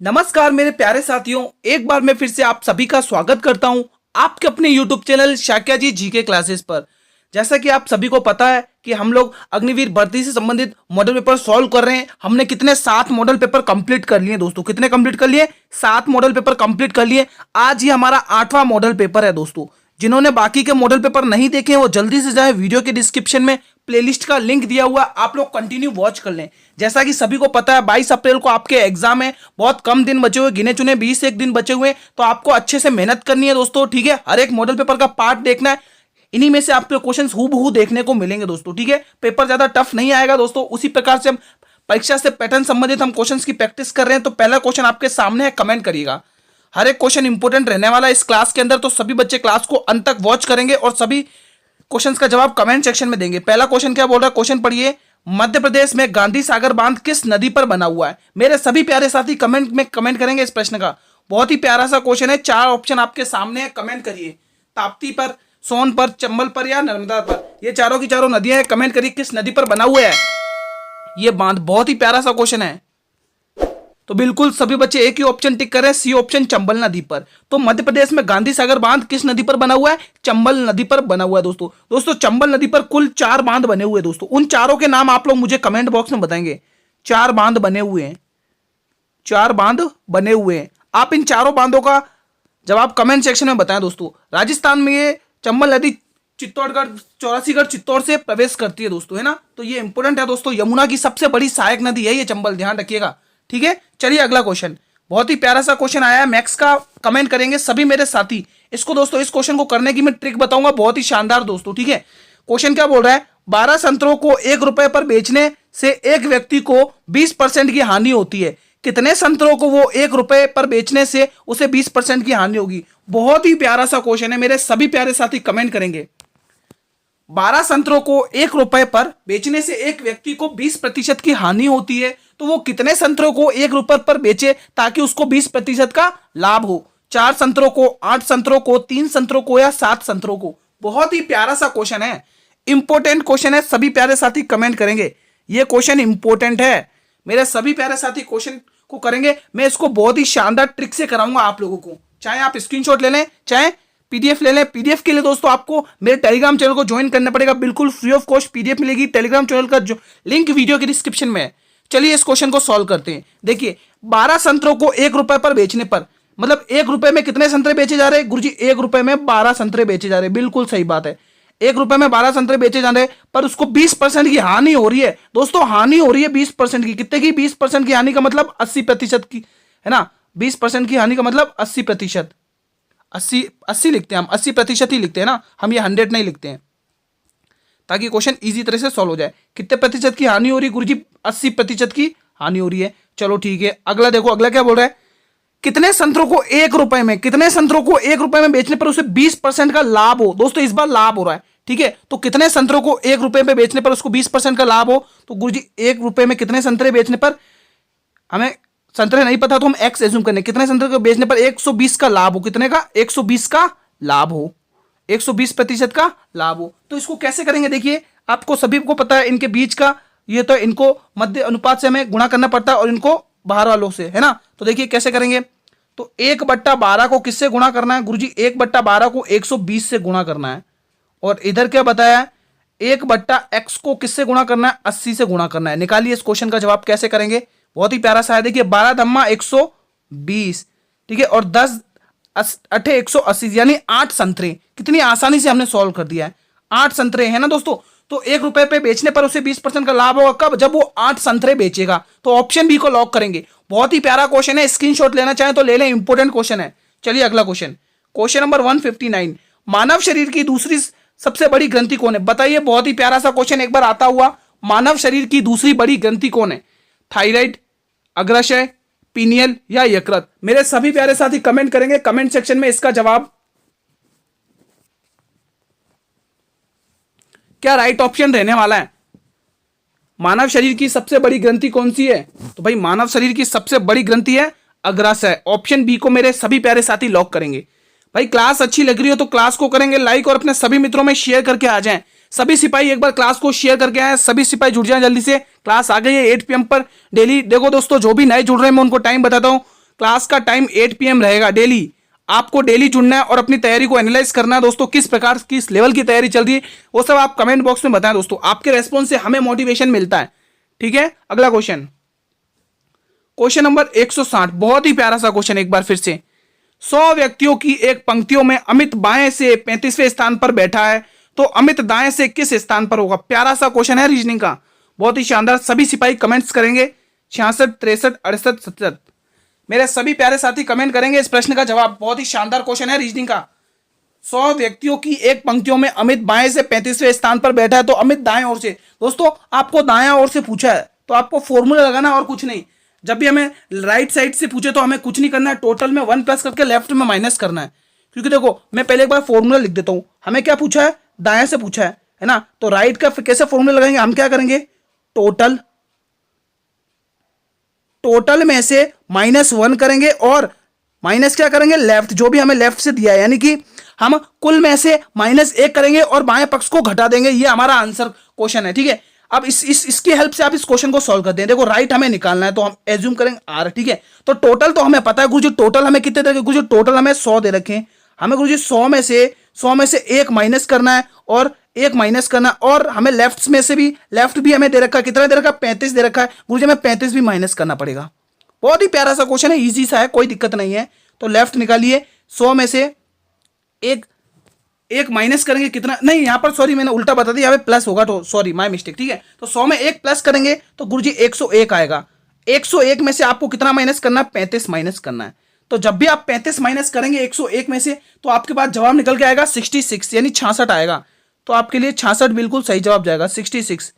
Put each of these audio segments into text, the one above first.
नमस्कार मेरे प्यारे साथियों, एक बार मैं फिर से आप सभी का स्वागत करता हूं आपके अपने YouTube चैनल शाक्या जी जीके क्लासेस पर। जैसा कि आप सभी को पता है कि हम लोग अग्निवीर भर्ती से संबंधित मॉडल पेपर सॉल्व कर रहे हैं। हमने कितने 7 मॉडल पेपर कंप्लीट कर लिए दोस्तों। कितने कंप्लीट कर लिए? 7 मॉडल पेपर कंप्लीट कर लिए। आज ही हमारा 8वां मॉडल पेपर है दोस्तों। जिन्होंने बाकी के मॉडल पेपर नहीं देखे हैं वो जल्दी से जाए, वीडियो के डिस्क्रिप्शन में प्लेलिस्ट का लिंक दिया हुआ, आप लोग कंटिन्यू वॉच कर लें। जैसा कि सभी को पता है 22 अप्रैल को आपके एग्जाम है, बहुत कम दिन बचे हुए, गिने चुने 20 दिन बचे हुए, तो आपको अच्छे से मेहनत करनी है दोस्तों। ठीक है, हर एक मॉडल पेपर का पार्ट देखना है, इन्हीं में से आपको क्वेश्चन हूबहू देखने को मिलेंगे दोस्तों। ठीक है, पेपर ज्यादा टफ नहीं आएगा दोस्तों। उसी प्रकार से हम परीक्षा से पैटर्न संबंधित हम क्वेश्चन की प्रैक्टिस कर रहे हैं। तो पहला क्वेश्चन आपके सामने है, कमेंट करिएगा। हर एक क्वेश्चन इंपॉर्टेंट रहने वाला है इस क्लास के अंदर, तो सभी बच्चे क्लास को अंत तक वॉच करेंगे और सभी क्वेश्चंस का जवाब कमेंट सेक्शन में देंगे। पहला क्वेश्चन क्या बोल रहा है, क्वेश्चन पढ़िए। मध्य प्रदेश में गांधी सागर बांध किस नदी पर बना हुआ है? मेरे सभी प्यारे साथी कमेंट में कमेंट करेंगे इस प्रश्न का। बहुत ही प्यारा सा क्वेश्चन है, 4 ऑप्शन आपके सामने है, कमेंट करिए। ताप्ती पर, सोन पर, चंबल पर या नर्मदा पर, ये चारों की चारों नदियां हैं। कमेंट करिए किस नदी पर बना हुआ है ये बांध। बहुत ही प्यारा सा क्वेश्चन है। तो बिल्कुल सभी बच्चे एक ही ऑप्शन टिक कर रहे हैं, सी ऑप्शन, चंबल नदी पर। तो मध्य प्रदेश में गांधी सागर बांध किस नदी पर बना हुआ है? चंबल नदी पर बना हुआ है दोस्तों चंबल नदी पर कुल 4 बांध बने हुए हैं दोस्तों। उन चारों के नाम आप लोग मुझे कमेंट बॉक्स में बताएंगे। 4 बांध बने हुए हैं, 4 बांध बने हुए हैं। आप इन चारों बांधों का जवाब कमेंट सेक्शन में बताएं दोस्तों। राजस्थान में ये चंबल नदी चित्तौड़गढ़, चौरासीगढ़, चित्तौड़ से प्रवेश करती है दोस्तों, है ना। तो ये इंपोर्टेंट है दोस्तों। यमुना की सबसे बड़ी सहायक नदी है ये चंबल, ध्यान रखिएगा। ठीक है, चलिए अगला क्वेश्चन। बहुत ही प्यारा सा क्वेश्चन आया है, मैथ्स का। कमेंट करेंगे सभी मेरे साथी इसको दोस्तों। इस क्वेश्चन को करने की मैं ट्रिक बताऊंगा, बहुत ही शानदार दोस्तों। ठीक है, क्वेश्चन क्या बोल रहा है, 12 संतरों को 1 रुपए पर बेचने से एक व्यक्ति को 20% की हानि होती है। कितने संतरों को वो 1 रुपए पर बेचने से उसे 20% की हानि होगी? बहुत ही प्यारा सा क्वेश्चन है, मेरे सभी प्यारे साथी कमेंट करेंगे। 12 संतरों को 1 रुपए पर बेचने से एक व्यक्ति को 20% की हानि होती है, तो वो कितने संतरों को 1 रुपए पर बेचे ताकि उसको 20% का लाभ हो? 4 संतरों को, 8 संतरों को, 3 संतरों को या 7 संतरों को? बहुत ही प्यारा सा क्वेश्चन है, इंपॉर्टेंट क्वेश्चन है। सभी प्यारे साथी कमेंट करेंगे ये क्वेश्चन इंपॉर्टेंट है। मेरे सभी प्यारे साथी क्वेश्चन को करेंगे। मैं इसको बहुत ही शानदार ट्रिक से कराऊंगा आप लोगों को। चाहे आप स्क्रीनशॉट ले लें, चाहे पीडीएफ ले लें। पीडीएफ के लिए दोस्तों आपको मेरे टेलीग्राम चैनल को ज्वाइन करना पड़ेगा, बिल्कुल फ्री ऑफ कॉस्ट पीडीएफ मिलेगी। टेलीग्राम चैनल का जो लिंक वीडियो के डिस्क्रिप्शन में है। चलिए इस क्वेश्चन को सॉल्व करते हैं। देखिए, 12 संतरों को 1 रुपए पर बेचने पर, मतलब 1 रुपए में कितने संतरे बेचे जा रहे हैं? गुरुजी 1 रुपए में 12 संतरे बेचे जा रहे हैं, बिल्कुल सही बात है। 1 रुपए में 12 संतरे बेचे जा रहे हैं, पर उसको 20% की हानि हो रही है दोस्तों। हानि हो रही है 20% की। कितने की? 20% की हानि का मतलब 80% की, है ना। 20% की हानि का मतलब 80%। 80 लिखते हैं हम, 80% ही लिखते हैं ना हम, ये 100 नहीं लिखते हैं, ताकि क्वेश्चन इजी तरह से सॉल्व हो जाए। कितने प्रतिशत की हानि हो रही है गुरुजी? 80% की हानि हो रही है। चलो ठीक है, अगला देखो, अगला क्या बोल रहा है, कितने संतरों को 1 रुपए में, कितने संतरों को 1 रुपए में बेचने पर उसे 20% का लाभ हो? दोस्तों इस बार लाभ हो रहा है। ठीक है, तो कितने संतरों को 1 रुपए में बेचने पर उसको 20% का लाभ हो? तो गुरुजी 1 रुपए में कितने संतरे बेचने पर, हमें संतरे नहीं पता तो हम एक्स एज्यूम करने, कितने संतरे को बेचने पर 120 का लाभ हो? कितने का? 120 का लाभ हो, 120% का लाभ हो। तो इसको कैसे करेंगे? देखिए, आपको सभी को पता है इनके बीच का, ये तो इनको मध्य अनुपात से हमें गुणा करना पड़ता है और इनको बाहर वालों से, है ना। तो देखिए कैसे करेंगे। तो 1/12 को किससे गुणा करना है गुरुजी? 1/12 को 120 से गुणा करना है। और इधर क्या बताया, 1/x को किससे गुणा करना है? 80 से गुणा करना है। निकालिए इस क्वेश्चन का जवाब कैसे करेंगे। बहुत ही प्यारा सा है, देखिए 12 धम्मा 120, ठीक है, और 10 8 180 यानी 8 संतरे। कितनी आसानी से हमने सॉल्व कर दिया है। 8 संतरे है ना दोस्तों। तो 1 रुपए पे बेचने पर उसे 20% का लाभ होगा कब? जब वो 8 संतरे बेचेगा। तो ऑप्शन बी को लॉक करेंगे। बहुत ही प्यारा क्वेश्चन है, स्क्रीनशॉट लेना चाहें तो ले लें, इंपॉर्टेंट क्वेश्चन है। चलिए अगला क्वेश्चन, क्वेश्चन नंबर 159। मानव शरीर की दूसरी सबसे बड़ी ग्रंथि कौन है? बताइए, बहुत ही प्यारा सा क्वेश्चन एक बार आता हुआ। मानव शरीर की दूसरी बड़ी ग्रंथि कौन है? थायराइड, अग्राशय, पीनियल या यकृत? मेरे सभी प्यारे साथी कमेंट करेंगे कमेंट सेक्शन में इसका जवाब। क्या राइट ऑप्शन रहने वाला है? मानव शरीर की सबसे बड़ी ग्रंथि कौन सी है? तो भाई मानव शरीर की सबसे बड़ी ग्रंथि है अग्राशय। ऑप्शन बी को मेरे सभी प्यारे साथी लॉक करेंगे। भाई क्लास अच्छी लग रही हो तो क्लास को करेंगे लाइक और अपने सभी मित्रों में शेयर करके आ जाएं। सभी सिपाही एक बार क्लास को शेयर करके आए, सभी सिपाही जुड़ जाएं जल्दी से। क्लास आ गई है 8 PM पर डेली। देखो दोस्तों, जो भी नए जुड़ रहे हैं मैं उनको टाइम बताता हूँ। क्लास का टाइम 8 PM रहेगा डेली। आपको डेली जुड़ना है और अपनी तैयारी को एनालाइज करना है दोस्तों, किस प्रकार किस लेवल की तैयारी चल रही है वो सब आप कमेंट बॉक्स में बताएं दोस्तों। आपके रेस्पॉन्स से हमें मोटिवेशन मिलता है। ठीक है, अगला क्वेश्चन, क्वेश्चन नंबर 160, बहुत ही प्यारा सा क्वेश्चन। एक बार फिर से, 100 व्यक्तियों की एक पंक्तियों में अमित बाएं से 35वें स्थान पर बैठा है, तो अमित दाएं से किस स्थान पर होगा? प्यारा सा क्वेश्चन है रीजनिंग का, बहुत ही शानदार। सभी सिपाही कमेंट्स करेंगे 66, 63, 68, 67। मेरे सभी प्यारे साथी कमेंट करेंगे इस प्रश्न का जवाब। बहुत ही शानदार क्वेश्चन है रीजनिंग का। 100 व्यक्तियों की एक पंक्तियों में अमित बाएं से 35वें स्थान पर बैठा है, तो अमित दाएं ओर से। दोस्तों आपको दाएं ओर से पूछा है तो आपको फॉर्मूला लगाना और कुछ नहीं। जब भी हमें राइट साइड से पूछे तो हमें कुछ नहीं करना है, टोटल में 1 प्लस करके लेफ्ट में माइनस करना है। क्योंकि देखो मैं पहले एक बार फॉर्मूला लिख देता हूं। हमें क्या पूछा है? दाएं से पूछा है ना, तो राइट का कैसे फॉर्मूला लगाएंगे? हम क्या करेंगे? टोटल में से -1 करेंगे और माइनस क्या करेंगे? लेफ्ट, जो भी हमें लेफ्ट से दिया है, यानी कि हम कुल में से -1 करेंगे और बाएं पक्ष को घटा देंगे। ये हमारा आंसर क्वेश्चन है। ठीक है, अब इसकी हेल्प से आप इस क्वेश्चन को सॉल्व करते हैं। देखो राइट हमें निकालना है तो हम एज्यूम करेंगे R। ठीक है, तो टोटल तो हमें पता है गुरुजी, टोटल हमें कितने दे रखे? गुरुजी टोटल हमें 100 दे रखे हैं। हमें गुरुजी 100 में से 1 माइनस करना है और 1 माइनस करना है, और हमें लेफ्ट में से भी, लेफ्ट भी हमें दे रखा है। कितना दे रखा है? 35 दे रखा है। गुरुजी हमें 35 भी माइनस करना पड़ेगा। बहुत ही प्यारा सा क्वेश्चन है, इजी सा है, कोई दिक्कत नहीं है। तो लेफ्ट निकालिए, 100 में से एक माइनस करेंगे, कितना? नहीं, यहां पर सॉरी मैंने उल्टा बता दिया, यहाँ पे प्लस होगा, तो सॉरी माय मिस्टेक। ठीक है, तो 100 में 1 प्लस करेंगे तो गुरुजी 101 आएगा। 101 में से आपको कितना माइनस करना है? 35 माइनस करना है। तो जब भी आप 35 माइनस करेंगे 101 में से, तो आपके पास जवाब निकल के आएगा 66, यानी 66 आएगा। तो आपके लिए 66 बिल्कुल सही जवाब जाएगा, 66।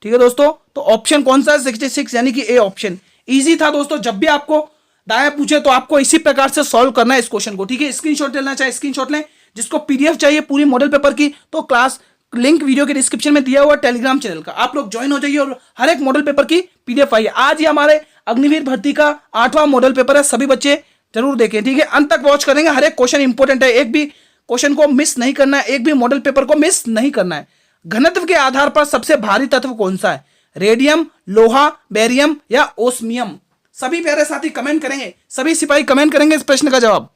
ठीक है दोस्तों, तो ऑप्शन कौन सा है? 66, यानी कि ए ऑप्शन। इजी था दोस्तों। जब भी आपको दाएं पूछे तो आपको इसी प्रकार से सॉल्व करना है इस क्वेश्चन को। ठीक है, स्क्रीनशॉट लेना चाहे स्क्रीनशॉट लें। जिसको पीडीएफ चाहिए पूरी मॉडल पेपर की, तो क्लास लिंक वीडियो के डिस्क्रिप्शन में दिया हुआ टेलीग्राम चैनल का, आप लोग ज्वाइन हो जाइए और हर एक मॉडल पेपर की पीडीएफ आइए। आज ही हमारे अग्निवीर भर्ती का 8वां मॉडल पेपर है, सभी बच्चे जरूर देखें। ठीक है, अंत तक वॉच करेंगे, हर एक क्वेश्चन इंपॉर्टेंट है, एक भी क्वेश्चन को मिस नहीं करना है, एक भी मॉडल पेपर को मिस नहीं करना है। घनत्व के आधार पर सबसे भारी तत्व कौन सा है? रेडियम, लोहा, बेरियम या ओस्मियम? सभी प्यारे साथी कमेंट करेंगे, सभी सिपाही कमेंट करेंगे इस प्रश्न का जवाब।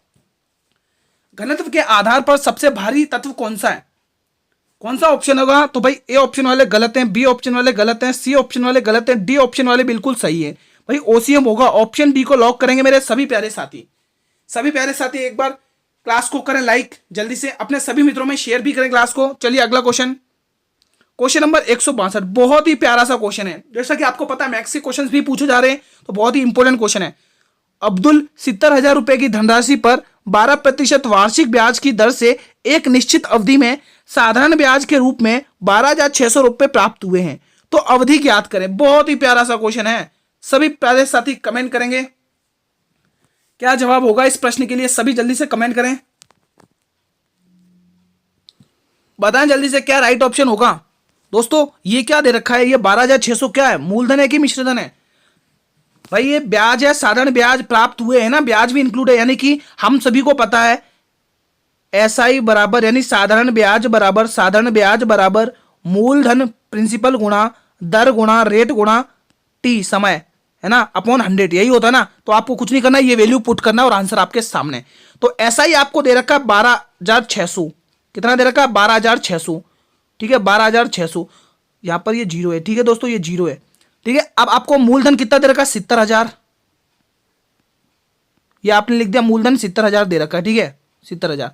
घनत्व के आधार पर सबसे भारी तत्व कौन सा है? कौन सा ऑप्शन होगा? तो भाई ए ऑप्शन वाले गलत हैं, बी ऑप्शन वाले गलत हैं, सी ऑप्शन वाले गलत हैं, डी ऑप्शन वाले बिल्कुल सही है। भाई ओसीएम होगा। ऑप्शन डी को लॉक करेंगे मेरे सभी प्यारे साथी। सभी प्यारे साथी एक बार क्लास को करें लाइक, जल्दी से अपने सभी मित्रों में शेयर भी करें क्लास को। चलिए अगला क्वेश्चन, क्वेश्चन नंबर 162, बहुत ही प्यारा सा क्वेश्चन है। जैसा कि आपको पता है मैथ्स के क्वेश्चन भी पूछे जा रहे हैं, तो बहुत ही इंपॉर्टेंट क्वेश्चन है। अब्दुल 70,000 रुपए की धनराशि पर 12% वार्षिक ब्याज की दर से एक निश्चित अवधि में साधारण ब्याज के रूप में 12,600 रुपए प्राप्त हुए हैं, तो अवधि ज्ञात करें। बहुत ही प्यारा सा क्वेश्चन है। सभी प्यारे साथी कमेंट करेंगे, क्या जवाब होगा इस प्रश्न के लिए? सभी जल्दी से कमेंट करें, बताएं जल्दी से क्या राइट ऑप्शन होगा। दोस्तों ये क्या दे रखा है? ये 12,600 क्या है? मूलधन है कि मिश्रधन है? भाई ये ब्याज है, साधारण ब्याज प्राप्त हुए हैं ना, ब्याज भी इंक्लूड है। यानी कि हम सभी को पता है एसआई बराबर, यानी साधारण ब्याज बराबर मूलधन प्रिंसिपल गुणा दर गुणा रेट गुणा टी समय, है ना, अपॉन 100, यही होता है ना। तो आपको कुछ नहीं करना, ये वैल्यू पुट करना और आंसर आपके सामने। तो एसआई आपको दे रखा है 12,600। कितना दे रखा है? 12,600। ठीक है, 12,600। यहां पर ये जीरो है। ठीक है दोस्तों, ये जीरो है। ठीक है, अब आपको मूलधन कितना दे रखा है? 70,000। ये आपने लिख दिया, मूलधन 70,000 दे रखा है। ठीक है, 70,000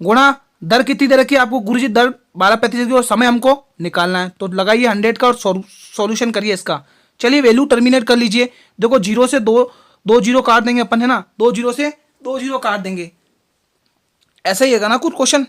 गुणा दर कितनी दे रखी है आपको? गुरुजी दर 12% की, और समय हमको निकालना है। तो लगाइए 100 का और सॉल्यूशन करिए इसका। चलिए वैल्यू टर्मिनेट कर लीजिए। देखो जीरो से दो जीरो काट देंगे अपन, है ना, 2 जीरो से 2 जीरो काट देंगे। ऐसा ही है ना कुछ क्वेश्चन।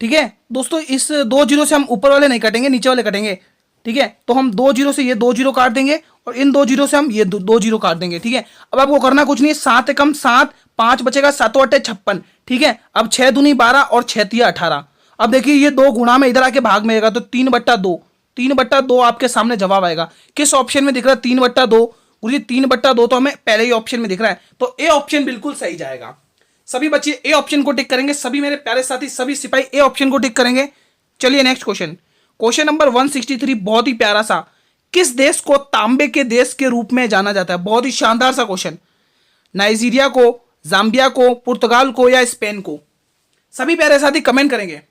ठीक है दोस्तों, इस 2 जीरो से हम ऊपर वाले नहीं कटेंगे, नीचे वाले कटेंगे। ठीक है, तो हम 2 जीरो से ये 2 जीरो काट देंगे और इन 2 जीरो से हम ये 2 जीरो काट देंगे। ठीक है, अब आपको करना कुछ नहीं है, 7 एकम 7, 5 बचेगा, 7 8 56। ठीक है, अब 6 दूनी 12 और 6 तिया 18। अब देखिए ये 2 गुणा में इधर आके भाग में आएगा, तो 3/2, 3/2 आपके सामने जवाब आएगा। किस ऑप्शन में दिख रहा है? 3/2। मुझे 3/2 तो हमें पहले ही ऑप्शन में दिख रहा है, तो ए ऑप्शन बिल्कुल सही जाएगा। सभी बच्चे ए ऑप्शन को टिक करेंगे, सभी मेरे प्यारे साथी, सभी सिपाही ए ऑप्शन को टिक करेंगे। चलिए नेक्स्ट क्वेश्चन, क्वेश्चन नंबर 163, बहुत ही प्यारा सा। किस देश को तांबे के देश के रूप में जाना जाता है? बहुत ही शानदार सा क्वेश्चन। नाइजीरिया को, जाम्बिया को, पुर्तगाल को या स्पेन को? सभी प्यारे साथी कमेंट करेंगे।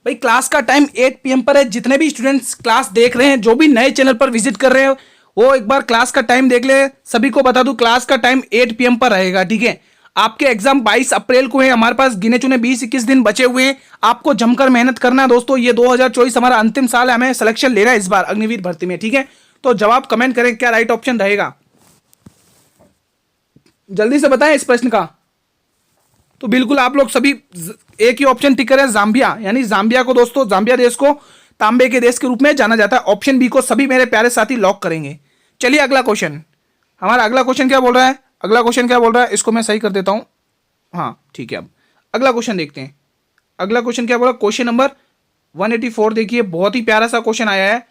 भाई क्लास का टाइम 8 PM पर है। जितने भी स्टूडेंट्स क्लास देख रहे हैं, जो भी नए चैनल पर विजिट कर रहे हैं, वो एक बार क्लास का टाइम देख ले। सभी को बता दूं क्लास का टाइम 8 PM पर रहेगा, ठीक है। आपके एग्जाम 22 अप्रैल को है। हमारे पास गिने चुने 20-21 दिन बचे हुए हैं। आपको जमकर मेहनत करना है दोस्तों। ये 2024 हमारा अंतिम साल है, हमें सिलेक्शन लेना है इस बार अग्निवीर भर्ती में, ठीक है। तो जवाब कमेंट करें, क्या राइट ऑप्शन रहेगा, जल्दी से बताएं इस प्रश्न का। तो बिल्कुल आप लोग सभी एक ही ऑप्शन टिक करें, जाम्बिया। यानी जाम्बिया को दोस्तों, जाम्बिया देश को तांबे के देश के रूप में जाना जाता है। ऑप्शन बी को सभी मेरे प्यारे साथी लॉक करेंगे। चलिए अगला क्वेश्चन, हमारा अगला क्वेश्चन क्या बोल रहा है? अगला क्वेश्चन क्या बोल रहा है, इसको मैं सही कर देता हूं। हाँ ठीक है, अब अगला क्वेश्चन देखते हैं। अगला क्वेश्चन क्या बोला? क्वेश्चन नंबर 184 देखिए, बहुत ही प्यारा सा क्वेश्चन आया है।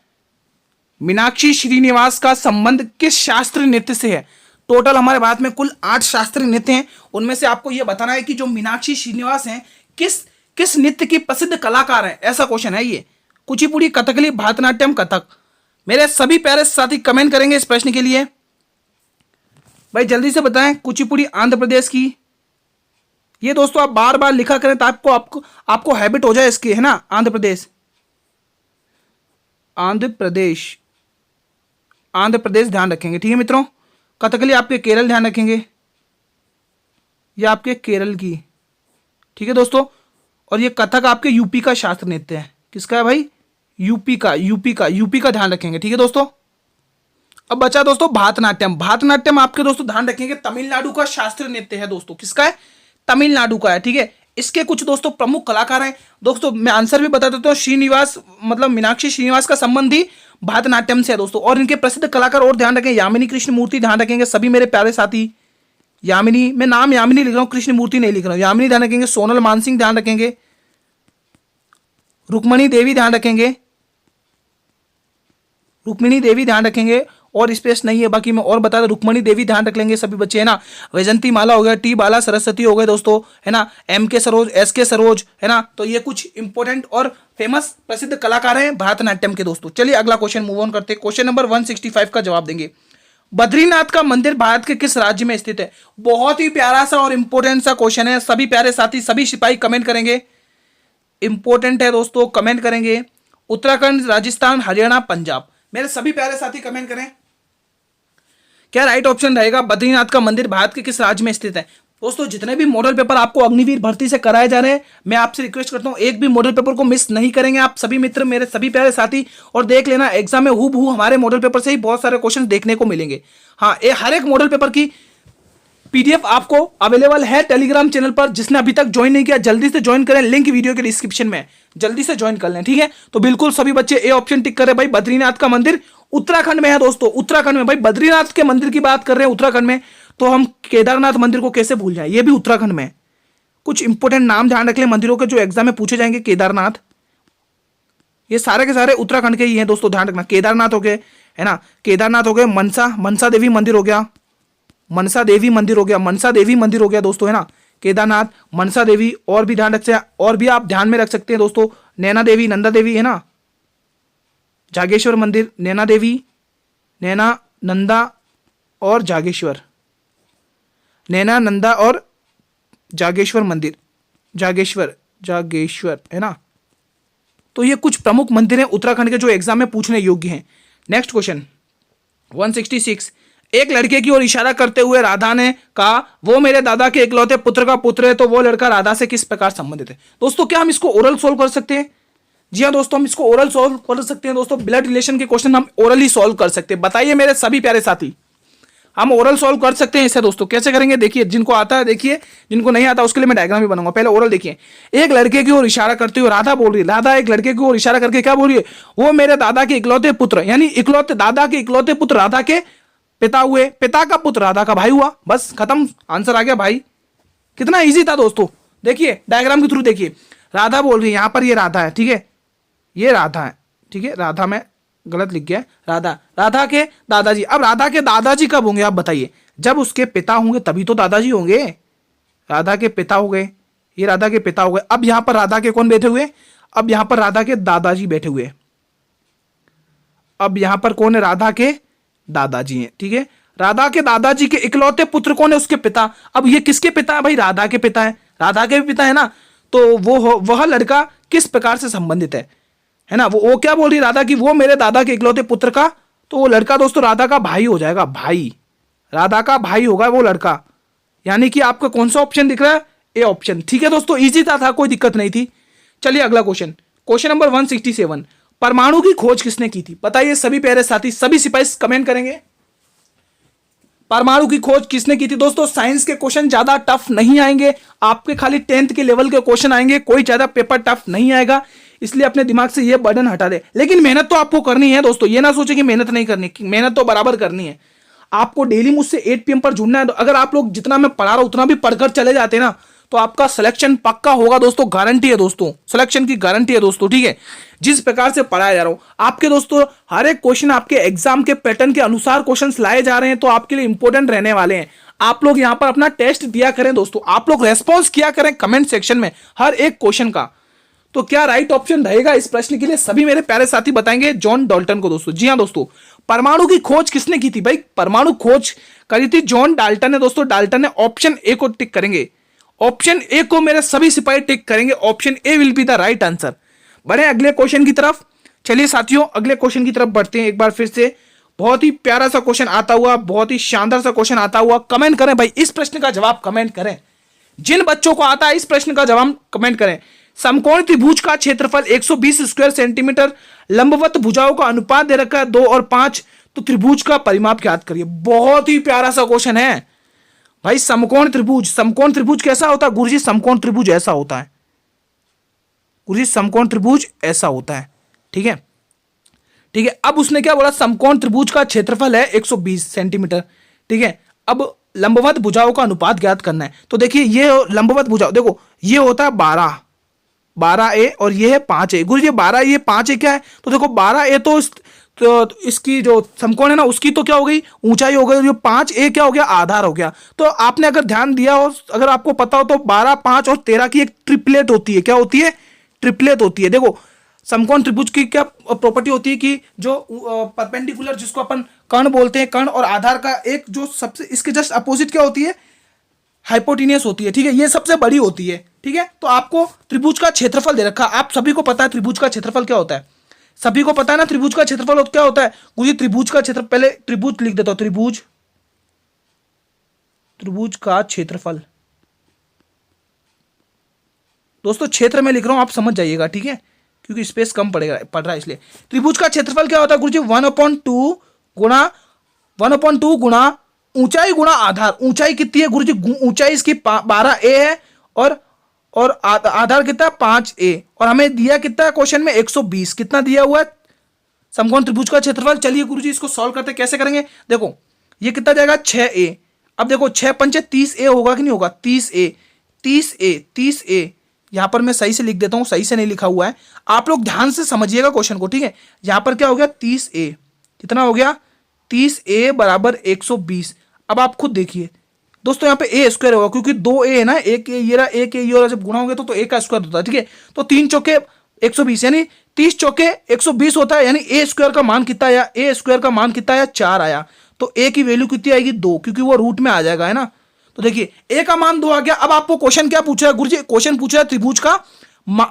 मीनाक्षी श्रीनिवास का संबंध किस शास्त्रीय नृत्य से है? टोटल हमारे भारत में कुल 8 शास्त्रीय नृत्य हैं। उनमें से आपको यह बताना है कि जो मीनाक्षी श्रीनिवास हैं किस नृत्य की प्रसिद्ध कलाकार हैं। ऐसा क्वेश्चन है ये। कुचिपुड़ी, कथकली, भरतनाट्यम, कथक? मेरे सभी प्यारे साथी कमेंट करेंगे इस प्रश्न के लिए। भाई जल्दी से बताएं। कुचिपुड़ी आंध्र प्रदेश की। ये दोस्तों आप बार बार लिखा करें तो आपको हैबिट हो जाए इसकी, है ना। आंध्र प्रदेश, आंध्र प्रदेश, आंध्र प्रदेश ध्यान रखेंगे, ठीक है मित्रों। कथकली आपके केरल ध्यान रखेंगे, ये आपके केरल की, ठीक है दोस्तों। और ये कथक आपके यूपी का शास्त्र नृत्य है। किसका है भाई? यूपी का ध्यान रखेंगे, ठीक है दोस्तों। अब बचा दोस्तों भरतनाट्यम। भरतनाट्यम आपके दोस्तों ध्यान रखेंगे तमिलनाडु का शास्त्रीय नृत्य है दोस्तों। किसका है? तमिलनाडु का है, ठीक है। इसके कुछ दोस्तों प्रमुख कलाकार हैं दोस्तों। मैं आंसर भी बता देता हूँ। श्रीनिवास मतलब मीनाक्षी श्रीनिवास का संबंध ही भरतनाट्यम से है दोस्तों। और इनके प्रसिद्ध कलाकार और ध्यान रखें, यामिनी कृष्ण मूर्ति ध्यान रखेंगे सभी मेरे प्यारे साथी। यामिनी, मैं नाम यामिनी लिख रहा हूँ, कृष्ण मूर्ति नहीं लिख रहा हूँ। यामिनी ध्यान रखेंगे, सोनल मानसिंह ध्यान रखेंगे, रुक्मणी देवी ध्यान रखेंगे, रुक्मिणी देवी ध्यान रखेंगे। और स्पेस नहीं है, बाकी मैं और बता दूं, रुक्मणी देवी ध्यान रख लेंगे सभी बच्चे, है ना। वैजंती माला हो गया, टी बाला सरस्वती हो गए दोस्तों, है ना। एम के सरोज, एस के सरोज, है ना। तो ये कुछ इंपॉर्टेंट और फेमस प्रसिद्ध कलाकार हैं भरतनाट्यम के दोस्तों। चलिए अगला क्वेश्चन मूव ऑन करते हैं। क्वेश्चन नंबर 165 का जवाब देंगे। बद्रीनाथ का मंदिर भारत के किस राज्य में स्थित है? बहुत ही प्यारा सा और इंपॉर्टेंट सा क्वेश्चन है। सभी प्यारे साथी, सभी सिपाही कमेंट करेंगे। इंपॉर्टेंट है दोस्तों, कमेंट करेंगे। उत्तराखंड, राजस्थान, हरियाणा, पंजाब? मेरे सभी प्यारे साथी कमेंट करें, क्या राइट ऑप्शन रहेगा? बद्रीनाथ का मंदिर भारत के किस राज्य में स्थित है? दोस्तों जितने भी मॉडल पेपर आपको अग्निवीर भर्ती से कराए जा रहे हैं, मैं आपसे रिक्वेस्ट करता हूं एक भी मॉडल पेपर को मिस नहीं करेंगे आप सभी मित्र, मेरे सभी प्यारे साथी। और देख लेना एग्जाम में हूबहू हमारे मॉडल पेपर से ही बहुत सारे क्वेश्चन देखने को मिलेंगे। हाँ, हर एक मॉडल पेपर की पीडीएफ आपको अवेलेबल है टेलीग्राम चैनल पर। जिसने अभी तक ज्वाइन नहीं किया जल्दी से ज्वाइन करें, लिंक वीडियो के डिस्क्रिप्शन में, जल्दी से ज्वाइन कर लें, ठीक है। तो बिल्कुल सभी बच्चे ए ऑप्शन टिक करें भाई। बद्रीनाथ का मंदिर उत्तराखंड में है दोस्तों, उत्तराखंड में। भाई बद्रीनाथ के मंदिर की बात कर रहे हैं उत्तराखंड में, तो हम केदारनाथ मंदिर को कैसे भूल जाए, ये भी उत्तराखंड में। कुछ इंपोर्टेंट नाम ध्यान रख लें मंदिरों के जो एग्जाम में पूछे जाएंगे। केदारनाथ, ये सारे के सारे उत्तराखंड के ही हैं दोस्तों, ध्यान रखना। केदारनाथ हो गए, है ना, केदारनाथ हो गए। मनसा देवी मंदिर हो गया, मनसा देवी मंदिर हो गया, मनसा देवी मंदिर हो गया दोस्तों, है ना। केदारनाथ, मनसा देवी, और भी ध्यान रख सकते हैं, और भी आप ध्यान में रख सकते हैं दोस्तों। नैना देवी, नंदा देवी, है ना। जागेश्वर मंदिर, नैना देवी, नैना, नंदा और जागेश्वर, नैना, नंदा और जागेश्वर मंदिर, जागेश्वर, है ना। तो ये कुछ प्रमुख मंदिर हैं उत्तराखंड के जो एग्जाम में पूछने योग्य हैं। Next question 166। एक लड़के की ओर इशारा करते हुए राधा ने कहा, वो मेरे दादा के इकलौते पुत्र का पुत्र है, तो वो लड़का राधा से किस प्रकार संबंधित है? दोस्तों क्या हम इसको ओरल सोल्व कर सकते हैं? जी हाँ दोस्तों, हम इसको ओरल सोल्व कर सकते हैं दोस्तों। ब्लड रिलेशन के क्वेश्चन हम ओरली सोल्व कर सकते हैं। बताइए मेरे सभी प्यारे साथी, हम ओरल सोल्व कर सकते हैं इसे दोस्तों। कैसे करेंगे देखिए, जिनको आता है देखिए, जिनको नहीं आता उसके लिए मैं डायग्राम भी बनाऊंगा। पहले ओरल देखिए। एक लड़के की ओर इशारा करते हुए राधा बोल रही है, राधा एक लड़के की ओर इशारा करके क्या बोल रही है? वो मेरे दादा के इकलौते पुत्र, यानी इकलौते, दादा के इकलौते पुत्र राधा के पिता हुए, पिता का पुत्र राधा का भाई हुआ। बस खत्म, आंसर आ गया भाई। कितना इजी था दोस्तों। देखिए डायग्राम के थ्रू देखिए, राधा बोल रही है, यहां पर ये राधा है, ठीक है, ये राधा है, ठीक है। राधा में गलत लिख गया, राधा के दादाजी। अब राधा के दादाजी कब होंगे आप बताइए? जब उसके पिता होंगे तभी तो दादाजी होंगे। राधा के पिता हो गए, ये राधा के पिता हो गए। अब यहां पर राधा के कौन बैठे हुए? अब यहां पर राधा के दादाजी बैठे हुए। अब यहां पर कौन है, राधा के दादाजी हैं, ठीक है। राधा के दादाजी के इकलौते पुत्र कौन है, उसके पिता। अब ये किसके पिता है भाई, राधा के पिता है, राधा के भी पिता है ना। तो वह लड़का किस प्रकार से संबंधित है ना। वो क्या बोल रही राधा की, वो मेरे दादा के इकलौते पुत्र का, तो वो लड़का दोस्तों राधा का भाई हो जाएगा, भाई, राधा का भाई होगा वो लड़का। यानी कि आपका कौन सा ऑप्शन दिख रहा है, ए ऑप्शन, ठीक है दोस्तों। इजी था, कोई दिक्कत नहीं थी। चलिए अगला क्वेश्चन, क्वेश्चन नंबर 167, परमाणु की खोज किसने की थी, बताइए सभी प्यारे साथी, सभी सिपाही कमेंट करेंगे। परमाणु की खोज किसने की थी दोस्तों। साइंस के क्वेश्चन ज्यादा टफ नहीं आएंगे, आपके खाली 10th के लेवल के क्वेश्चन आएंगे, कोई ज्यादा पेपर टफ नहीं आएगा, इसलिए अपने दिमाग से ये बर्डन हटा दे। लेकिन मेहनत तो आपको करनी है दोस्तों, ये ना सोचे कि मेहनत नहीं करनी, मेहनत तो बराबर करनी है। आपको डेली मुझसे 8 PM पर जुड़ना है। तो अगर आप लोग जितना मैं पढ़ा रहा हूं उतना भी पढ़कर चले जाते ना, तो आपका सिलेक्शन पक्का होगा दोस्तों, गारंटी है दोस्तों, सिलेक्शन की गारंटी है दोस्तों, ठीक है। जिस प्रकार से पढ़ाया जा रहा हूं आपके दोस्तों, हर एक क्वेश्चन आपके एग्जाम के पैटर्न के अनुसार क्वेश्चंस लाए जा रहे हैं, तो आपके लिए इंपॉर्टेंट रहने वाले हैं। आप लोग यहां पर अपना टेस्ट दिया करें दोस्तों, आप लोग रेस्पॉन्स किया करें कमेंट सेक्शन में हर एक क्वेश्चन का। तो क्या राइट ऑप्शन रहेगा इस प्रश्न के लिए, सभी मेरे प्यारे साथी बताएंगे जॉन डाल्टन को दोस्तों। जी हां दोस्तों, परमाणु की खोज किसने की थी भाई, परमाणु खोज करी थी जॉन डाल्टन ने दोस्तों। डाल्टन ने, ऑप्शन ए को टिक करेंगे, ऑप्शन ए को मेरे सभी सिपाही टिक करेंगे, option A will be the right answer. बढ़े अगले क्वेश्चन की तरफ। चलिए साथियों अगले क्वेश्चन की तरफ बढ़ते हैं एक बार फिर से। बहुत ही प्यारा सा क्वेश्चन आता हुआ, बहुत ही शानदार सा क्वेश्चन आता हुआ, कमेंट करें भाई, इस प्रश्न का जवाब कमेंट करें। जिन बच्चों को आता है इस प्रश्न का जवाब कमेंट करें। समकोण त्रिभुज का क्षेत्रफल 120 स्क्वायर सेंटीमीटर, लंबवत भुजाओं का अनुपात दे रखा है 2 और 5, तो त्रिभुज का परिमाप ज्ञात करिए। बहुत ही प्यारा सा क्वेश्चन है भाई। समकोण त्रिभुज कैसा होता है गुरुजी, समकोण त्रिभुज ऐसा होता है गुरुजी, समकोण त्रिभुज ऐसा होता है, ठीक है, ठीक है। अब उसने क्या बोला, समकोण त्रिभुज का क्षेत्रफल है 120 सेंटीमीटर, ठीक है। अब लंबवत भुजाओं का अनुपात ज्ञात करना है। तो देखिए ये लंबवत भुजाओं, देखो ये होता है 12A और ये है 5A। गुरुजी 12 ये 5A क्या है, तो देखो 12A तो इसकी जो समकोण है ना उसकी तो क्या हो गई, ऊंचाई हो गई, जो 5A क्या हो गया, आधार हो गया। तो आपने अगर ध्यान दिया हो, अगर आपको पता हो तो 12, 5 और 13 की एक ट्रिपलेट होती है। क्या होती है, ट्रिपलेट होती है। देखो समकोण त्रिभुज की क्या प्रॉपर्टी होती है कि जो परपेंडिकुलर, जिसको अपन कर्ण बोलते हैं, कर्ण और आधार का एक जो सबसे इसके जस्ट अपोजिट क्या होती है, हाइपोटेनियस होती है, ठीक है, ये सबसे बड़ी होती है, ठीक है। तो आपको त्रिभुज का क्षेत्रफल दे रखा है, आप सभी को पता है त्रिभुज का क्षेत्रफल क्या होता है, सभी को पता है ना त्रिभुज का क्षेत्रफल क्या होता है। मुझे त्रिभुज का क्षेत्र, पहले त्रिभुज लिख देता हूं, त्रिभुज का क्षेत्रफल दोस्तों, क्षेत्र में लिख रहा हूं आप समझ जाइएगा, ठीक है, क्योंकि स्पेस कम पड़ रहा है इसलिए। त्रिभुज का क्षेत्रफल क्या होता है गुरुजी, 1/2 गुणा ऊंचाई गुणा आधार। ऊंचाई कितनी है गुरुजी, ऊंचाई इसकी 12A है और आधार कितना 5A, और हमें दिया कितना है क्वेश्चन में 120, कितना दिया हुआ है समकोण त्रिभुज का क्षेत्रफल। चलिए गुरुजी इसको सॉल्व करते, कैसे करेंगे, देखो ये कितना जाएगा 6A। अब देखो 6 पंचे 30A होगा कि नहीं होगा, 30A यहां पर मैं सही से लिख देता हूं, सही से नहीं लिखा हुआ है, आप लोग ध्यान से समझिएगा क्वेश्चन को, ठीक है। यहां पर क्या हो गया 30A, कितना हो गया 30A बराबर 120। अब आप खुद देखिए दोस्तों, यहाँ पे A स्क्वायर होगा क्योंकि 2A है ना, एक ये रहा, एक ये और जब गुणा होंगे तो A का स्क्वायर होता है, ठीक है। तो 3 चौके 120 यानी 30 चौके 120 होता है, यानी A स्क्वायर का मान कितना आया, A स्क्वायर का मान कितना आया 4 आया। तो A की वैल्यू कितनी आएगी 2, क्योंकि वो रूट में आ जाएगा, है ना। तो देखिए A का मान 2 आ गया। अब आपको क्वेश्चन क्या पूछा है गुरुजी, क्वेश्चन पूछा है त्रिभुज का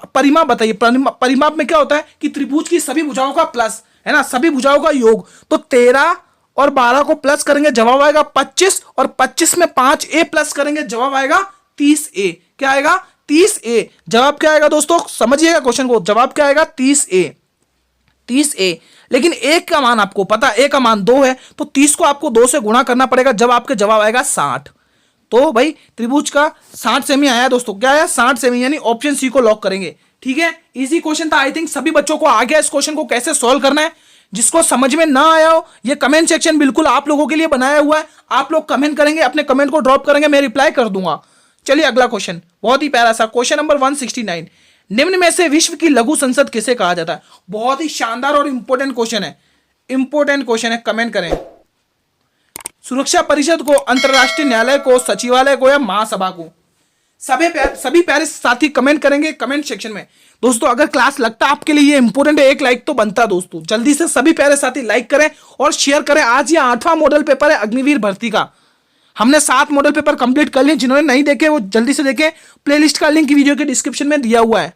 परिमाप बताइए। परिमाप में क्या होता है कि त्रिभुज की सभी भुजाओं का प्लस, है ना, सभी भुजाओं का योग। तो 13 और 12 को प्लस करेंगे, जवाब आएगा 25, और 25 में 5A प्लस करेंगे, जवाब आएगा 30A। क्या आएगा 30A। जवाब क्या आएगा दोस्तों, समझिएगा क्वेश्चन को, जवाब क्या आएगा 30A। लेकिन A का मान आपको पता है, A का मान 2 है, तो 30 को आपको 2 से गुणा करना पड़ेगा, जब आपके जवाब आएगा 60। तो भाई त्रिभुज का 60 सेमी आया दोस्तों, क्या आया 60 सेमी, यानी ऑप्शन सी को लॉक करेंगे, ठीक है। इजी क्वेश्चन था, आई थिंक सभी बच्चों को आ गया इस क्वेश्चन को कैसे सॉल्व करना है। जिसको समझ में ना आया हो, ये कमेंट सेक्शन बिल्कुल आप लोगों के लिए बनाया हुआ है, आप लोग कमेंट करेंगे, अपने कमेंट को ड्रॉप करेंगे, मैं रिप्लाई कर दूंगा। चलिए अगला क्वेश्चन, बहुत ही प्यारा सा क्वेश्चन नंबर 169, निम्न में से विश्व की लघु संसद किसे कहा जाता है। बहुत ही शानदार और इंपॉर्टेंट क्वेश्चन है, कमेंट करें। सुरक्षा परिषद को, अंतरराष्ट्रीय न्यायालय को, सचिवालय को या महासभा को। सभी प्यारे साथी कमेंट करेंगे कमेंट सेक्शन में। दोस्तों अगर क्लास लगता है आपके लिए ये इंपॉर्टेंट है, एक लाइक तो बनता है दोस्तों। जल्दी से सभी प्यारे साथी लाइक करें और शेयर करें। आज ये 8वां मॉडल पेपर है अग्निवीर भर्ती का। हमने 7 मॉडल पेपर कंप्लीट कर लिए। जिन्होंने नहीं देखे वो जल्दी से देखें, प्लेलिस्ट का लिंक वीडियो के डिस्क्रिप्शन में दिया हुआ है।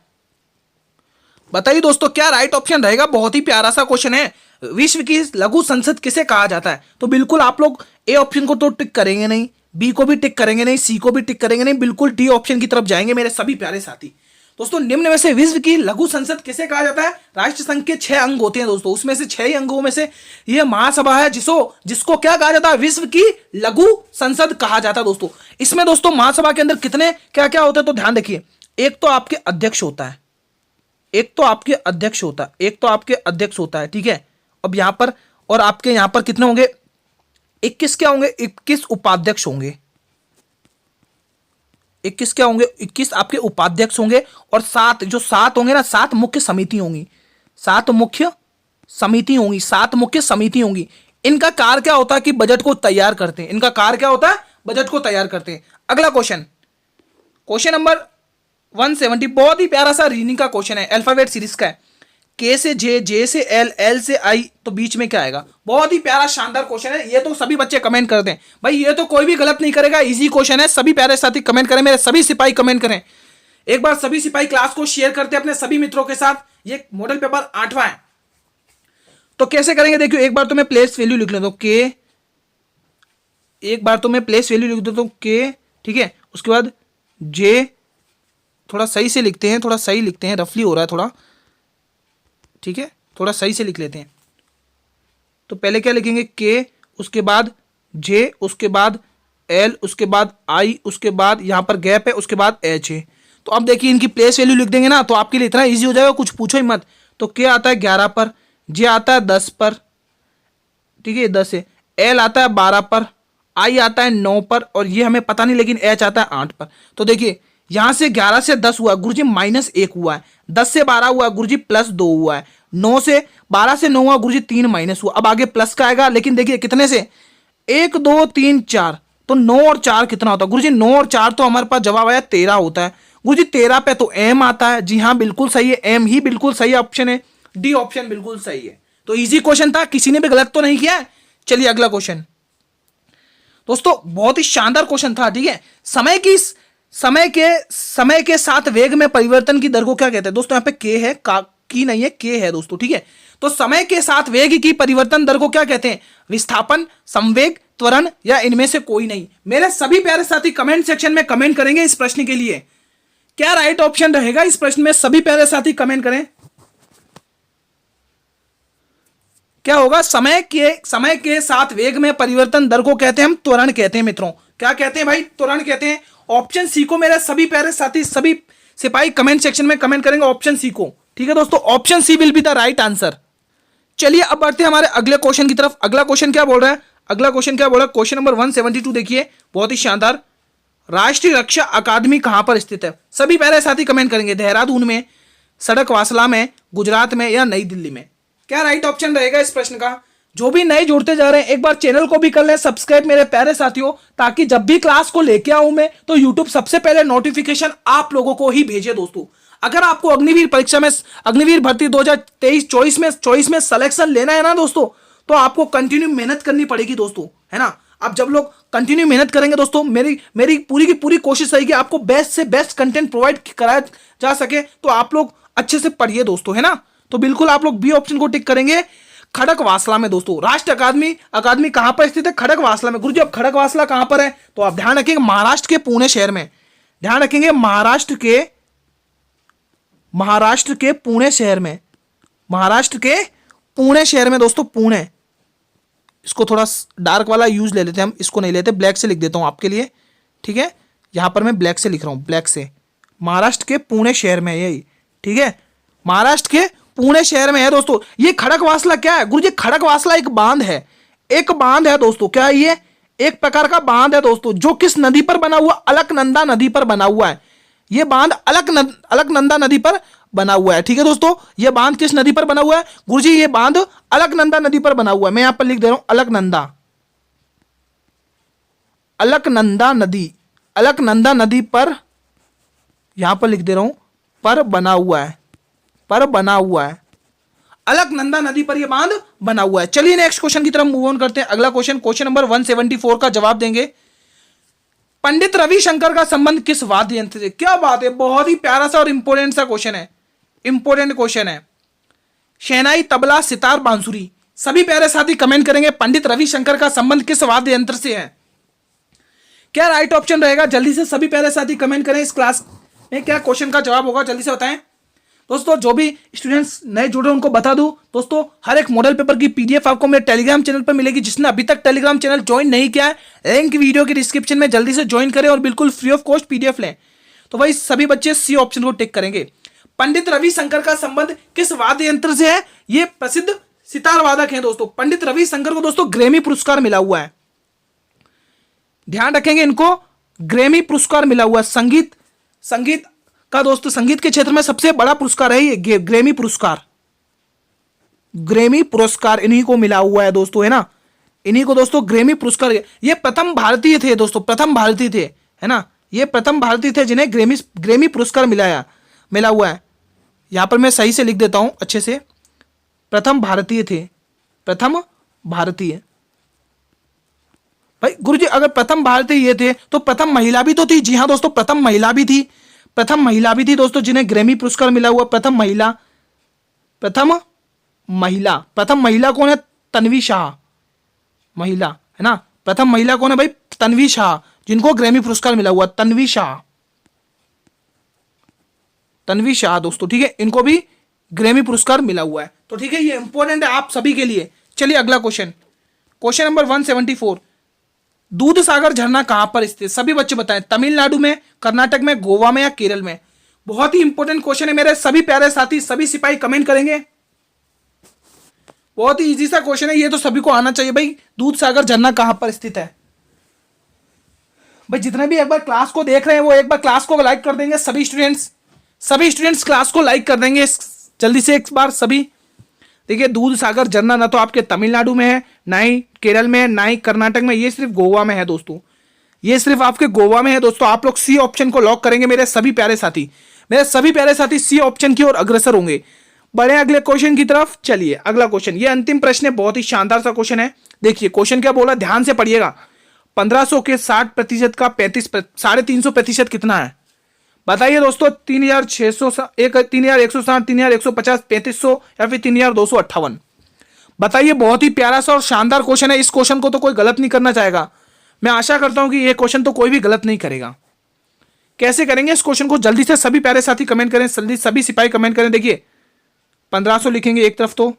बताइए दोस्तों क्या राइट ऑप्शन रहेगा। बहुत ही प्यारा सा क्वेश्चन है, विश्व की लघु संसद किसे कहा जाता है। तो बिल्कुल आप लोग ए ऑप्शन को तो टिक करेंगे नहीं, बी को भी टिक करेंगे नहीं, सी को भी टिक करेंगे नहीं, बिल्कुल डी ऑप्शन की तरफ जाएंगे मेरे सभी प्यारे साथी। दोस्तों निम्न में से विश्व की लघु संसद किसे कहा जाता है। राष्ट्रसंघ के 6 अंग होते हैं दोस्तों, उसमें से 6 ही अंगों में से यह महासभा है जिसको क्या कहा जाता है, विश्व की लघु संसद कहा जाता है दोस्तों। इसमें दोस्तों महासभा के अंदर कितने क्या क्या होता है तो ध्यान रखिए। एक तो आपके अध्यक्ष होता है, ठीक है। अब यहां पर और आपके यहां पर कितने होंगे, 21 क्या होंगे, 21 उपाध्यक्ष होंगे। 21 क्या होंगे, 21 आपके उपाध्यक्ष होंगे। और 7 होंगे ना, 7 मुख्य समिति होंगी। 7 मुख्य समिति होंगी। इनका कार्य क्या होता है कि बजट को तैयार करते हैं। बजट को तैयार करते हैं। अगला क्वेश्चन नंबर 170, बहुत ही प्यारा सा रीजनिंग का क्वेश्चन है, अल्फाबेट सीरीज का है। के से जे, जे से एल, एल से आई, तो बीच में क्या आएगा। बहुत ही प्यारा शानदार क्वेश्चन है। ये तो सभी बच्चे कमेंट करते हैं भाई, ये तो कोई भी गलत नहीं करेगा, इजी क्वेश्चन है। सभी प्यारे साथी कमेंट करें, मेरे सभी सिपाही कमेंट करें। एक बार सभी सिपाही क्लास को शेयर करते हैं अपने सभी मित्रों के साथ। ये मॉडल पेपर 8वां है। तो कैसे करेंगे देखियो, एक बार तो मैं प्लेस वैल्यू लिख लेता हूं के, ठीक है। उसके बाद जे, थोड़ा सही से लिखते हैं, रफली हो रहा है थोड़ा, ठीक है, थोड़ा सही से लिख लेते हैं। तो पहले क्या लिखेंगे, के, उसके बाद जे, उसके बाद एल, उसके बाद आई, उसके बाद यहां पर गैप है, उसके बाद एच है। तो अब देखिए इनकी प्लेस वैल्यू लिख देंगे ना, तो आपके लिए इतना इजी हो जाएगा, कुछ पूछो ही मत। तो के आता है 11 पर, जे आता है 10 पर, ठीक है 10 है, एल आता है 12 पर, आई आता है 9 पर, और ये हमें पता नहीं लेकिन एच आता है 8 पर। तो देखिए यहां से 11 से 10 हुआ गुरुजी -1 हुआ है, 10 से 12 हुआ गुरुजी +2 हुआ है, 9 से 12 से 9 हुआ गुरुजी 3 माइनस हुआ। अब आगे प्लस का आएगा, लेकिन देखिए कितने से, 1 2 3 4, तो 9 और 4 कितना होता है गुरुजी, 9 और 4 तो हमारे पास जवाब आया 13 होता है गुरुजी। 13 पे तो एम आता है। जी हाँ बिल्कुल सही है, एम ही बिल्कुल सही ऑप्शन है, डी ऑप्शन बिल्कुल सही है। तो इजी क्वेश्चन था, किसी ने भी गलत तो नहीं किया। चलिए अगला क्वेश्चन दोस्तों, बहुत ही शानदार क्वेश्चन था, ठीक है। समय के साथ वेग में परिवर्तन की दर को क्या कहते हैं दोस्तों। यहाँ पे के है, की नहीं है, के है दोस्तों, ठीक है। तो समय के साथ वेग की परिवर्तन दर को क्या कहते हैं, विस्थापन, संवेग, त्वरण, या इनमें से कोई नहीं। मेरे सभी प्यारे साथी कमेंट सेक्शन में कमेंट करेंगे इस प्रश्न के लिए। क्या राइट ऑप्शन रहेगा इस प्रश्न में, सभी प्यारे साथी कमेंट करें। क्या होगा, समय के साथ वेग में परिवर्तन दर को कहते हैं हम त्वरण कहते हैं मित्रों। क्या कहते हैं भाई, त्वरण कहते हैं। ऑप्शन सी को मेरे सभी प्यारे साथी सभी सिपाही कमेंट सेक्शन में कमेंट करेंगे ऑप्शन सी को, ठीक है दोस्तों। Option C will be the right answer. चलिए अब बढ़ते हैं हमारे अगले क्वेश्चन की तरफ। अगला क्वेश्चन क्या बोल रहा है, क्वेश्चन नंबर 172 देखिए, बहुत ही शानदार। राष्ट्रीय रक्षा अकादमी कहां पर स्थित है। सभी प्यारे साथी कमेंट करेंगे, देहरादून में, सड़क वासला में, गुजरात में, या नई दिल्ली में। क्या राइट ऑप्शन रहेगा इस प्रश्न का। जो भी नए जुड़ते जा रहे हैं एक बार चैनल को भी कर लें सब्सक्राइब मेरे प्यारे साथियों, ताकि जब भी क्लास को लेके आऊं मैं तो यूट्यूब सबसे पहले नोटिफिकेशन आप लोगों को ही भेजे दोस्तों। अगर आपको अग्निवीर परीक्षा में, अग्निवीर भर्ती 2023-24 में सिलेक्शन लेना है ना दोस्तों, तो आपको कंटिन्यू मेहनत करनी पड़ेगी दोस्तों, है ना। अब जब लोग कंटिन्यू मेहनत करेंगे दोस्तों, मेरी पूरी की पूरी कोशिश रहेगी आपको बेस्ट से बेस्ट कंटेंट प्रोवाइड कराया जा सके। तो आप लोग अच्छे से पढ़िए दोस्तों, है ना। तो बिल्कुल आप लोग बी ऑप्शन को टिक करेंगे। खड़गवासला में दोस्तों, राष्ट्रीय अकादमी कहां पर स्थित है, खड़गवासला में। गुरुजी अब खड़गवासला कहां पर है, तो आप ध्यान रखेंगे महाराष्ट्र के पुणे शहर में। ध्यान रखेंगे महाराष्ट्र के पुणे शहर में, दोस्तों, पुणे। इसको थोड़ा डार्क वाला यूज ले लेते हैं हम, इसको नहीं लेते, ब्लैक से लिख देता हूं आपके लिए, ठीक है। यहां पर मैं ब्लैक से लिख रहा हूं, ब्लैक से। महाराष्ट्र के पुणे शहर में यही, ठीक है, महाराष्ट्र के पुणे शहर में है दोस्तों। ये खड़गवासला क्या है गुरुजी, खड़गवासला एक बांध है, दोस्तों। क्या है ये, एक प्रकार का बांध है दोस्तों, जो किस नदी पर बना हुआ, अलकनंदा नदी पर बना हुआ है। ये बांध अलकनंदा नदी पर बना हुआ है, ठीक है दोस्तों। ये बांध किस नदी पर बना हुआ है गुरुजी, ये बांध अलकनंदा नदी पर बना हुआ है। मैं यहां पर लिख दे रहा हूं अलकनंदा नदी पर यहां पर लिख दे रहा हूं, पर बना हुआ है, पर बना हुआ है, अलकनंदा नदी पर यह बांध बना हुआ है। चलिए नेक्स्ट क्वेश्चन की तरफ मूव ऑन करते हैं। अगला क्वेश्चन, क्वेश्चन नंबर 174 का जवाब देंगे। पंडित रविशंकर का संबंध किस वाद्य यंत्र से? क्या बात है, बहुत ही प्यारा सा और इंपोर्टेंट सा क्वेश्चन है, इंपोर्टेंट क्वेश्चन है। शहनाई, तबला, सितार, बांसुरी। सभी प्यारे साथी कमेंट करेंगे पंडित रविशंकर का संबंध किस वाद्य यंत्र से है। क्या राइट ऑप्शन रहेगा? जल्दी से सभी प्यारे साथी कमेंट करें। इस क्लास में क्या क्वेश्चन का जवाब होगा, जल्दी से बताएं दोस्तों। जो भी स्टूडेंट्स नए जुड़े उनको बता दूं दोस्तों, हर एक मॉडल पेपर की पीडीएफ आपको मेरे टेलीग्राम चैनल पर मिलेगी। जिसने अभी तक टेलीग्राम चैनल ज्वाइन नहीं किया है, लिंक वीडियो के डिस्क्रिप्शन में, जल्दी से ज्वाइन करें और बिल्कुल फ्री ऑफ कॉस्ट पीडीएफ लें। तो भाई सभी बच्चे सी ऑप्शन को टिक करेंगे। पंडित रविशंकर का संबंध किस वाद्य यंत्र से है? ये प्रसिद्ध सितार वादक हैं दोस्तों। पंडित रविशंकर को दोस्तों ग्रैमी पुरस्कार मिला हुआ है, ध्यान रखेंगे, इनको ग्रैमी पुरस्कार मिला हुआ है। संगीत का दोस्तों, संगीत के क्षेत्र में सबसे बड़ा पुरस्कार है ये ग्रैमी पुरस्कार। ग्रैमी पुरस्कार इन्हीं को मिला हुआ है दोस्तों, है ना, इन्हीं को दोस्तों ग्रैमी पुरस्कार। ये प्रथम भारतीय थे दोस्तों, प्रथम भारतीय थे, है ना, ये प्रथम भारतीय थे जिन्हें ग्रैमी पुरस्कार मिला हुआ है। यहां पर मैं सही से लिख देता हूं अच्छे से, प्रथम भारतीय थे, प्रथम भारतीय। भाई गुरुजी अगर प्रथम भारतीय ये थे तो प्रथम महिला भी तो थी। जी हाँ दोस्तों, प्रथम महिला भी थी, प्रथम महिला भी थी दोस्तों जिन्हें ग्रैमी पुरस्कार मिला हुआ। प्रथम महिला कौन है? तन्वी शाह, महिला, है ना। प्रथम महिला कौन है भाई? तन्वी शाह, जिनको ग्रैमी पुरस्कार मिला हुआ। तन्वी शाह दोस्तों, ठीक है, इनको भी ग्रैमी पुरस्कार मिला हुआ है। तो ठीक है, ये इंपॉर्टेंट है आप सभी के लिए। चलिए अगला क्वेश्चन, क्वेश्चन नंबर 174। दूध सागर झरना कहां पर स्थित? सभी बच्चे बताएं, तमिलनाडु में, कर्नाटक में, गोवा में या केरल में? बहुत ही इंपॉर्टेंट क्वेश्चन है मेरे सभी प्यारे साथी, सभी सिपाही कमेंट करेंगे। बहुत ही इजी सा क्वेश्चन है, ये तो सभी को आना चाहिए भाई। दूध सागर झरना कहां पर स्थित है? भाई जितने भी एक बार क्लास को देख रहे हैं वो एक बार क्लास को लाइक कर देंगे। सभी स्टूडेंट्स क्लास को लाइक कर देंगे जल्दी से एक बार सभी। देखिए दूध सागर झरना ना तो आपके तमिलनाडु में है, ना ही केरल में है, ना ही कर्नाटक में, ये सिर्फ गोवा में है दोस्तों, ये सिर्फ आपके गोवा में है दोस्तों। आप लोग सी ऑप्शन को लॉक करेंगे मेरे सभी प्यारे साथी, सी ऑप्शन की ओर अग्रसर होंगे। बढ़े अगले क्वेश्चन की तरफ। चलिए अगला क्वेश्चन, ये अंतिम प्रश्न है, बहुत ही शानदार सा क्वेश्चन है। देखिए क्वेश्चन क्या बोला, ध्यान से पढ़िएगा। 1500 के 60% का 350% कितना है? बताइए दोस्तों। 3600, 3160, 3150, 3500 या फिर 3258? बताइए। बहुत ही प्यारा सा और शानदार क्वेश्चन है। इस क्वेश्चन को तो कोई गलत नहीं करना चाहेगा। मैं आशा करता हूं कि यह क्वेश्चन तो कोई भी गलत नहीं करेगा। कैसे करेंगे इस क्वेश्चन को? जल्दी से सभी प्यारे साथी कमेंट करें, जल्दी सभी सिपाही कमेंट करें। देखिए 1500 लिखेंगे एक तरफ, तो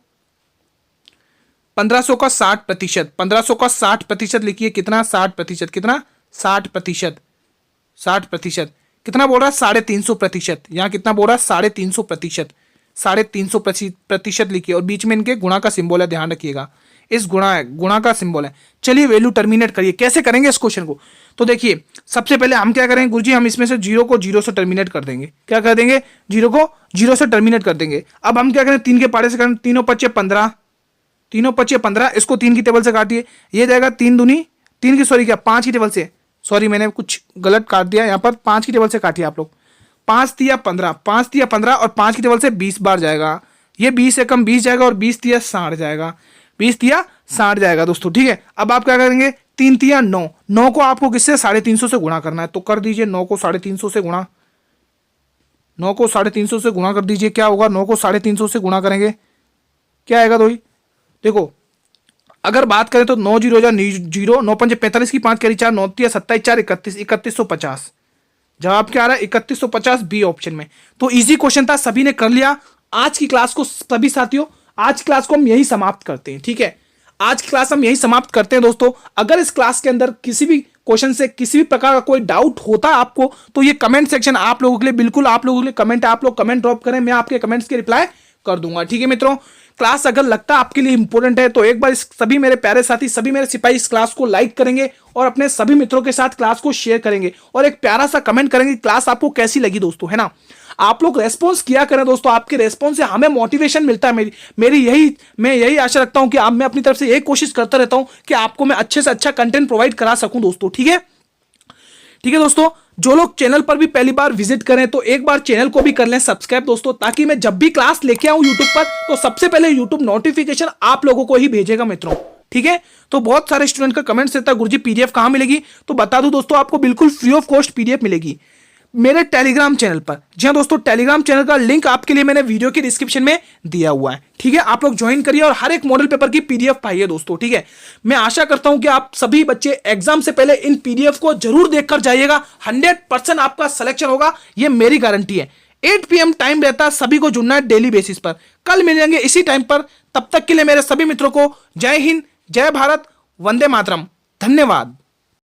1500 का 60%, 1500 का 60% लिखिए। कितना? 60%। कितना? 60%। 60% कितना बोल रहा है? 350%। यहां कितना बोल रहा है? 350%। 350% लिखिए और बीच में इनके गुणा का सिंबल है, ध्यान रखिएगा। इस गुणा का सिंबल है। चलिए वैल्यू टर्मिनेट करिए। कैसे करेंगे इस क्वेश्चन को? तो देखिए सबसे पहले हम क्या करेंगे गुरुजी, हम इसमें से 0 को 0 से टर्मिनेट कर देंगे। क्या कर देंगे? 0 को 0 से टर्मिनेट कर देंगे। अब हम क्या करें? 3 के पाड़े से करें। 3 5 15, 3 5 15, इसको 3 की टेबल से काटिए। ये जाएगा 3 दूनी 3 की, सॉरी क्या 5 की टेबल से, सॉरी मैंने कुछ गलत काट दिया यहाँ पर। 5 की टेबल से काटिए आप लोग। 5 तिया 15, 5 तिया 15 और 5 की टेबल से 20 बार जाएगा। ये 20 से कम 20 जाएगा और 20 तिया 60 जाएगा, 20 तिया 60 जाएगा दोस्तों, ठीक है। अब आप क्या करेंगे? 3 तिया 9, 9 को आपको किससे? 350 से गुणा करना है। तो कर दीजिए 9 को 350 से गुणा, 9 को 350 से गुणा कर दीजिए। क्या होगा? 9 को 350 से गुणा करेंगे क्या आएगा? तो देखो अगर बात करें तो 9 0 0, 9 5 45 की 5 कैरी 4, 9 3 27 4 31, 3150। जवाब क्या आ रहा है? 3150 बी ऑप्शन में। तो इजी क्वेश्चन था, सभी ने कर लिया। आज की क्लास को सभी साथियों, आज क्लास को हम यही समाप्त करते हैं, ठीक है। आज की क्लास हम यही समाप्त करते हैं दोस्तों। अगर इस क्लास के अंदर किसी भी क्वेश्चन से किसी भी प्रकार का कोई डाउट होता है आपको, तो ये कमेंट सेक्शन आप लोगों के लिए, बिल्कुल आप लोगों के लिए कमेंट है। आप लोग कमेंट ड्रॉप करें, मैं आपके कमेंट्स के रिप्लाई कर दूंगा, ठीक है मित्रों। क्लास अगर लगता है आपके लिए इंपॉर्टेंट है तो एक बार सभी मेरे प्यारे साथी, सभी मेरे सिपाही इस क्लास को लाइक करेंगे और अपने सभी मित्रों के साथ क्लास को शेयर करेंगे और एक प्यारा सा कमेंट करेंगे क्लास आपको कैसी लगी दोस्तों, है ना। आप लोग रेस्पॉन्स किया करें दोस्तों, आपके रेस्पॉन्स से हमें मोटिवेशन मिलता है। मैं यही आशा रखता हूं कि मैं अपनी तरफ से यही कोशिश करता रहता हूं कि आपको मैं अच्छे से अच्छा कंटेंट प्रोवाइड करा सकूं दोस्तों, ठीक है। ठीक है दोस्तों, जो लोग चैनल पर भी पहली बार विजिट करें तो एक बार चैनल को भी कर लें सब्सक्राइब दोस्तों, ताकि मैं जब भी क्लास लेके आऊं यूट्यूब पर तो सबसे पहले यूट्यूब नोटिफिकेशन आप लोगों को ही भेजेगा मित्रों। ठीक है, तो बहुत सारे स्टूडेंट का कमेंट रहता है गुरुजी पीडीएफ कहां मिलेगी, तो बता दूं दोस्तों आपको बिल्कुल फ्री ऑफ कॉस्ट पीडीएफ मिलेगी मेरे टेलीग्राम चैनल पर। जी हाँ दोस्तों, टेलीग्राम चैनल का लिंक आपके लिए मैंने वीडियो के डिस्क्रिप्शन में दिया हुआ है। ठीक है, आप लोग ज्वाइन करिए और हर एक मॉडल पेपर की पीडीएफ पाइए दोस्तों। ठीक है, मैं आशा करता हूं कि आप सभी बच्चे एग्जाम से पहले इन पीडीएफ को जरूर देखकर जाइएगा। 100% आपका सिलेक्शन होगा, ये मेरी गारंटी है। 8 PM टाइम रहता है, सभी को जुड़ना है डेली बेसिस पर। कल मिलेंगे इसी टाइम पर, तब तक के लिए मेरे सभी मित्रों को जय हिंद, जय भारत, वंदे मातरम, धन्यवाद।